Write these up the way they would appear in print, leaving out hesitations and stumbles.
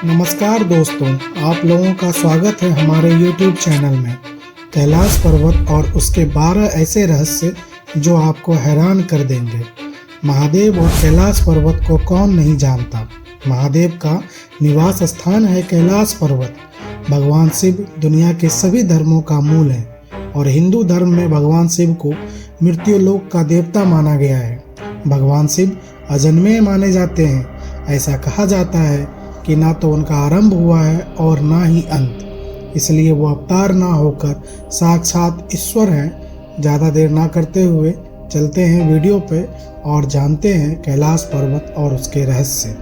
नमस्कार दोस्तों, आप लोगों का स्वागत है हमारे YouTube चैनल में। कैलाश पर्वत और उसके 12 ऐसे रहस्य जो आपको हैरान कर देंगे। महादेव और कैलाश पर्वत को कौन नहीं जानता। महादेव का निवास स्थान है कैलाश पर्वत। भगवान शिव दुनिया के सभी धर्मों का मूल है और हिंदू धर्म में भगवान शिव को मृत्युलोक का देवता माना गया है। भगवान शिव अजन्मे माने जाते हैं। ऐसा कहा जाता है कि ना तो उनका आरंभ हुआ है और ना ही अंत, इसलिए वो अवतार ना होकर साक्षात ईश्वर हैं। ज़्यादा देर ना करते हुए चलते हैं वीडियो पे और जानते हैं कैलाश पर्वत और उसके रहस्य।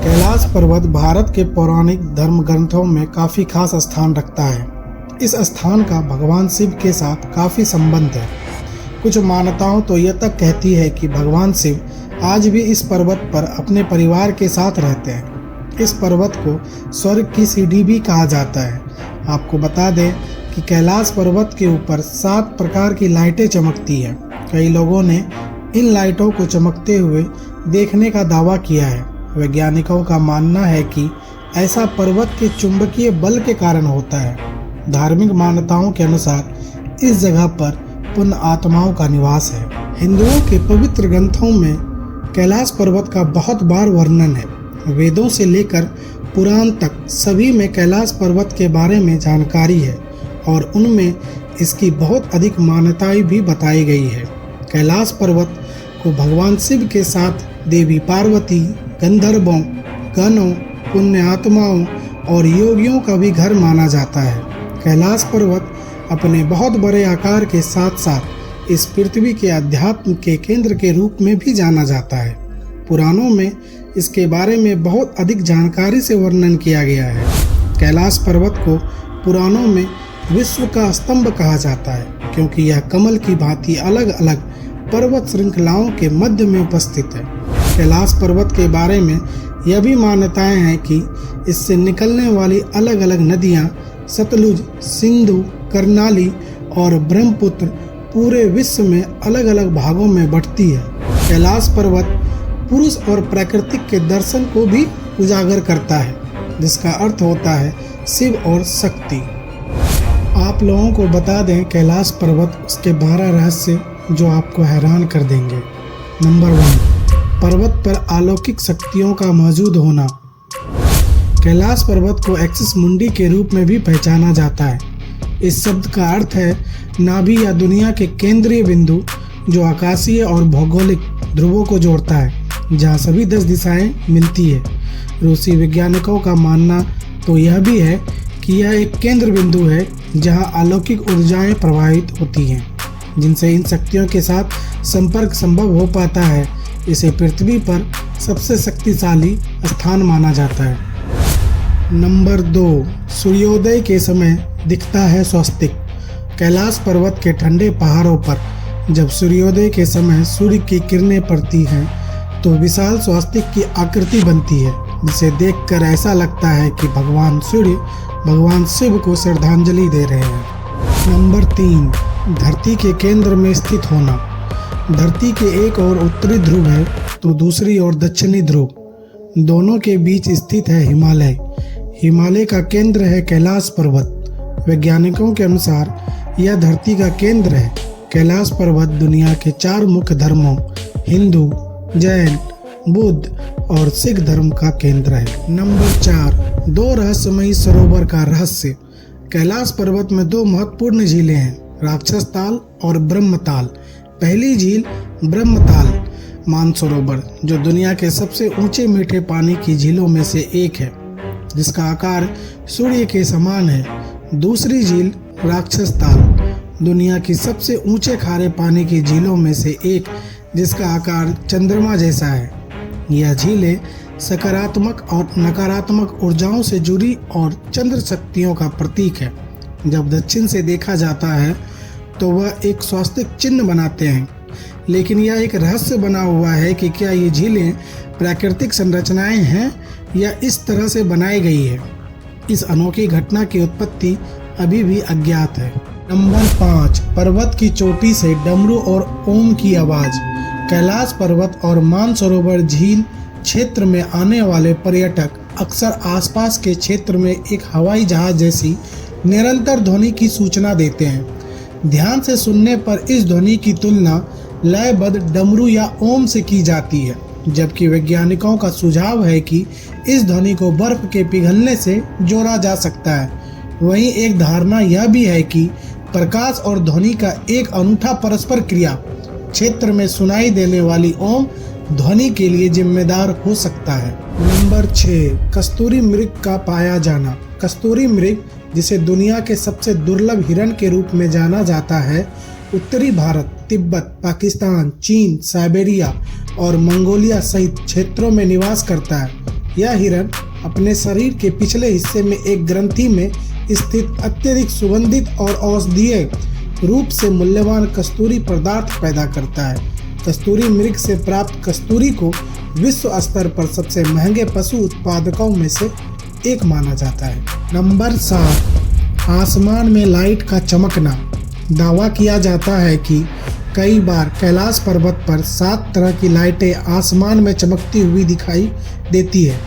कैलाश पर्वत भारत के पौराणिक धर्म ग्रंथों में काफ़ी खास स्थान रखता है। इस स्थान का भगवान शिव के साथ काफ़ी संबंध है। कुछ मान्यताओं तो यह तक कहती है कि भगवान शिव आज भी इस पर्वत पर अपने परिवार के साथ रहते हैं। इस पर्वत को स्वर्ग की सीढ़ी भी कहा जाता है। आपको बता दें कि कैलाश पर्वत के ऊपर 7 प्रकार की लाइटें चमकती हैं। कई लोगों ने इन लाइटों को चमकते हुए देखने का दावा किया है। वैज्ञानिकों का मानना है कि ऐसा पर्वत के चुंबकीय बल के कारण होता है। धार्मिक मान्यताओं के अनुसार इस जगह पर पुण्य आत्माओं का निवास है। हिंदुओं के पवित्र ग्रंथों में कैलाश पर्वत का बहुत बार वर्णन है। वेदों से लेकर पुराण तक सभी में कैलाश पर्वत के बारे में जानकारी है और उनमें इसकी बहुत अधिक मान्यताएं भी बताई गई है। कैलाश पर्वत को भगवान शिव के साथ देवी पार्वती, गंधर्वों, गणों, पुण्य आत्माओं और योगियों का भी घर माना जाता है। कैलाश पर्वत अपने बहुत बड़े आकार के साथ साथ इस पृथ्वी के अध्यात्म के केंद्र के रूप में भी जाना जाता है। पुराणों में इसके बारे में बहुत अधिक जानकारी से वर्णन किया गया है। कैलाश पर्वत को पुराणों में विश्व का स्तंभ कहा जाता है क्योंकि यह कमल की भांति अलग अलग पर्वत श्रृंखलाओं के मध्य में उपस्थित है। कैलाश पर्वत के बारे में यह भी मान्यताएं हैं कि इससे निकलने वाली अलग अलग नदियां सतलुज, सिंधु, कर्नाली और ब्रह्मपुत्र पूरे विश्व में अलग अलग भागों में बंटती है। कैलाश पर्वत पुरुष और प्रकृति के दर्शन को भी उजागर करता है, जिसका अर्थ होता है शिव और शक्ति। आप लोगों को बता दें कैलाश पर्वत उसके 12 रहस्य जो आपको हैरान कर देंगे। नंबर 1, पर्वत पर अलौकिक शक्तियों का मौजूद होना। कैलाश पर्वत को एक्सिस मुंडी के रूप में भी पहचाना जाता है। इस शब्द का अर्थ है नाभि या दुनिया के केंद्रीय बिंदु, जो आकाशीय और भौगोलिक ध्रुवों को जोड़ता है, जहाँ सभी 10 दिशाएं मिलती है। रूसी वैज्ञानिकों का मानना तो यह भी है कि यह एक केंद्र बिंदु है जहाँ अलौकिक ऊर्जाएं प्रवाहित होती हैं, जिनसे इन शक्तियों के साथ संपर्क संभव हो पाता है। इसे पृथ्वी पर सबसे शक्तिशाली स्थान माना जाता है। नंबर 2, सूर्योदय के समय दिखता है स्वस्तिक। कैलाश पर्वत के ठंडे पहाड़ों पर जब सूर्योदय के समय सूर्य की किरणें पड़ती हैं तो विशाल स्वस्तिक की आकृति बनती है, जिसे देखकर ऐसा लगता है कि भगवान सूर्य भगवान शिव को श्रद्धांजलि दे रहे हैं। नंबर 3, धरती के केंद्र में स्थित होना। धरती के एक ओर उत्तरी ध्रुव है तो दूसरी ओर दक्षिणी ध्रुव। दोनों के बीच स्थित है हिमालय। हिमालय का केंद्र है कैलाश पर्वत। वैज्ञानिकों के अनुसार यह धरती का केंद्र है। कैलाश पर्वत दुनिया के 4 मुख्य धर्मों हिंदू, जैन, बुद्ध और सिख धर्म का केंद्र है। नंबर 4, 2 रहस्यमयी सरोवर का रहस्य। कैलाश पर्वत में 2 महत्वपूर्ण झीलें हैं, राक्षस ताल और ब्रह्मताल। पहली झील ब्रह्मताल मानसरोवर, जो दुनिया के सबसे ऊंचे मीठे पानी की झीलों में से एक है, जिसका आकार सूर्य के समान है। दूसरी झील राक्षस ताल, दुनिया की सबसे ऊंचे खारे पानी की झीलों में से एक, जिसका आकार चंद्रमा जैसा है। यह झीलें सकारात्मक और नकारात्मक ऊर्जाओं से जुड़ी और चंद्र शक्तियों का प्रतीक है। जब दक्षिण से देखा जाता है तो वह एक स्वास्तिक चिन्ह बनाते हैं, लेकिन यह एक रहस्य बना हुआ है कि क्या ये झीलें प्राकृतिक संरचनाएं हैं या इस तरह से बनाई गई है। इस अनोखी घटना की उत्पत्ति अभी भी अज्ञात है। नंबर 5, पर्वत की चोटी से डमरू और ओम की आवाज। कैलाश पर्वत और मानसरोवर झील क्षेत्र में आने वाले पर्यटक अक्सर आसपास के क्षेत्र में एक हवाई जहाज जैसी निरंतर ध्वनि की सूचना देते हैं। ध्यान से सुनने पर इस ध्वनि की तुलना लयबद्ध डमरू या ओम से की जाती है, जबकि वैज्ञानिकों का सुझाव है कि इस ध्वनि को बर्फ के पिघलने से जोड़ा जा सकता है। वहीं एक धारणा यह भी है कि प्रकाश और ध्वनि का एक अनूठा परस्पर क्रिया क्षेत्र में सुनाई देने वाली ओम ध्वनि के लिए जिम्मेदार हो सकता है। नंबर 6, कस्तूरी मृग का पाया जाना। कस्तूरी मृग, जिसे दुनिया के सबसे दुर्लभ हिरण के रूप में जाना जाता है, उत्तरी भारत, तिब्बत, पाकिस्तान, चीन, साइबेरिया और मंगोलिया सहित क्षेत्रों में निवास करता है। यह हिरण अपने शरीर के पिछले हिस्से में एक ग्रंथि में स्थित अत्यधिक सुगंधित और औषधीय रूप से मूल्यवान कस्तूरी पदार्थ पैदा करता है। कस्तूरी मृग से प्राप्त कस्तूरी को विश्व स्तर पर सबसे महंगे पशु उत्पादकों में से एक माना जाता है। नंबर 7, आसमान में लाइट का चमकना। दावा किया जाता है कि कई बार कैलाश पर्वत पर 7 तरह की लाइटें आसमान में चमकती हुई दिखाई देती है।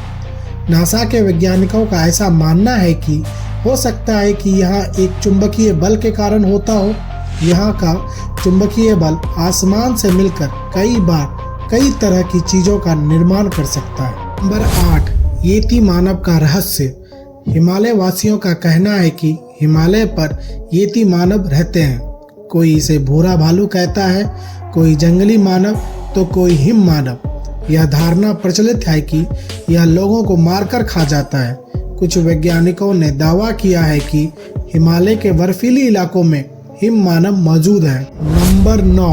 नासा के वैज्ञानिकों का ऐसा मानना है कि हो सकता है कि यह एक चुंबकीय बल के कारण होता हो। यहाँ का चुंबकीय बल आसमान से मिलकर कई तरह की चीज़ों का निर्माण कर सकता है। नंबर 8, येती मानव का रहस्य। हिमालय वासियों का कहना है कि हिमालय पर येती मानव रहते हैं। कोई इसे भूरा भालू कहता है, कोई जंगली मानव तो कोई हिम मानव। यह धारणा प्रचलित है कि यह लोगों को मारकर खा जाता है। कुछ वैज्ञानिकों ने दावा किया है कि हिमालय के बर्फीली इलाकों में हिम मानव मौजूद है। नंबर 9,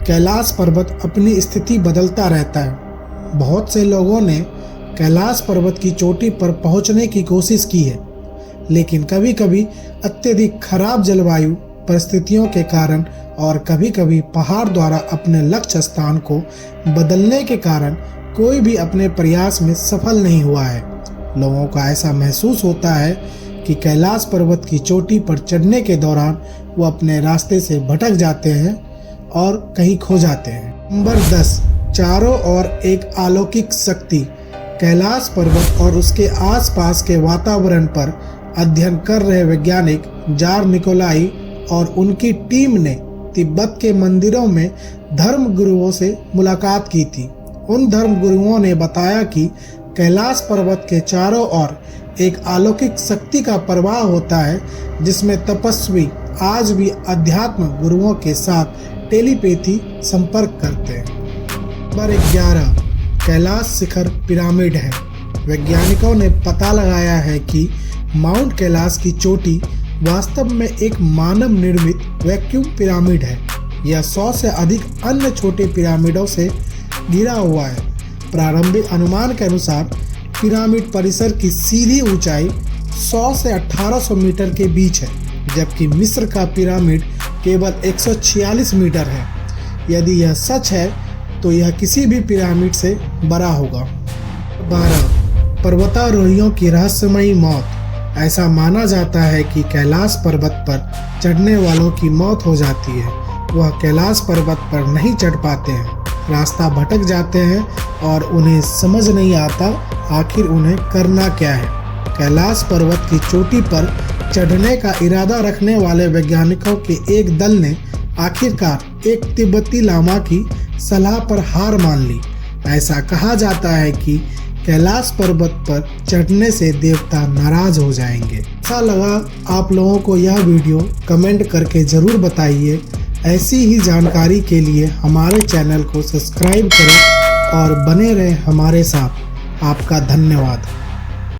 कैलाश पर्वत अपनी स्थिति बदलता रहता है। बहुत से लोगों ने कैलाश पर्वत की चोटी पर पहुंचने की कोशिश की है, लेकिन कभी कभी अत्यधिक खराब जलवायु परिस्थितियों के कारण और कभी कभी पहाड़ द्वारा अपने लक्ष्य स्थान को बदलने के कारण कोई भी अपने प्रयास में सफल नहीं हुआ है। लोगों को ऐसा महसूस होता है कि कैलाश पर्वत की चोटी पर चढ़ने के दौरान वो अपने रास्ते से भटक जाते हैं और कहीं खो जाते हैं। नंबर 10, चारों ओर एक अलौकिक शक्ति। कैलाश पर्वत और उसके आसपास के वातावरण पर अध्ययन कर रहे वैज्ञानिक जार निकोलाई और उनकी टीम ने तिब्बत के मंदिरों में धर्म गुरुओं से मुलाकात की थी। उन धर्म गुरुओं ने बताया कि कैलाश पर्वत के चारों ओर एक अलौकिक शक्ति का प्रवाह होता है, जिसमें तपस्वी आज भी अध्यात्म गुरुओं के साथ टेलीपैथी संपर्क करते हैं। नंबर 11, कैलाश शिखर पिरामिड है। वैज्ञानिकों ने पता लगाया है कि माउंट कैलाश की चोटी वास्तव में एक मानव निर्मित वैक्यूम पिरामिड है। यह 100 से अधिक अन्य छोटे पिरामिडों से घिरा हुआ है। प्रारंभिक अनुमान के अनुसार पिरामिड परिसर की सीधी ऊंचाई 100 से 1800 मीटर के बीच है, जबकि मिस्र का पिरामिड केवल 146 मीटर है। यदि यह सच है तो यह किसी भी पिरामिड से बड़ा होगा। 12, पर्वतारोहियों की रहस्यमयी मौत। ऐसा माना जाता है कि कैलाश पर्वत पर चढ़ने वालों की मौत हो जाती है। वह कैलाश पर्वत पर नहीं चढ़ पाते हैं, रास्ता भटक जाते हैं और उन्हें समझ नहीं आता आखिर उन्हें करना क्या है। कैलाश पर्वत की चोटी पर चढ़ने का इरादा रखने वाले वैज्ञानिकों के एक दल ने आखिरकार एक तिब्बती लामा की सलाह पर हार मान ली। ऐसा कहा जाता है कि कैलाश पर्वत पर चढ़ने से देवता नाराज हो जाएंगे। अच्छा लगा आप लोगों को यह वीडियो कमेंट करके ज़रूर बताइए। ऐसी ही जानकारी के लिए हमारे चैनल को सब्सक्राइब करें और बने रहें हमारे साथ। आपका धन्यवाद।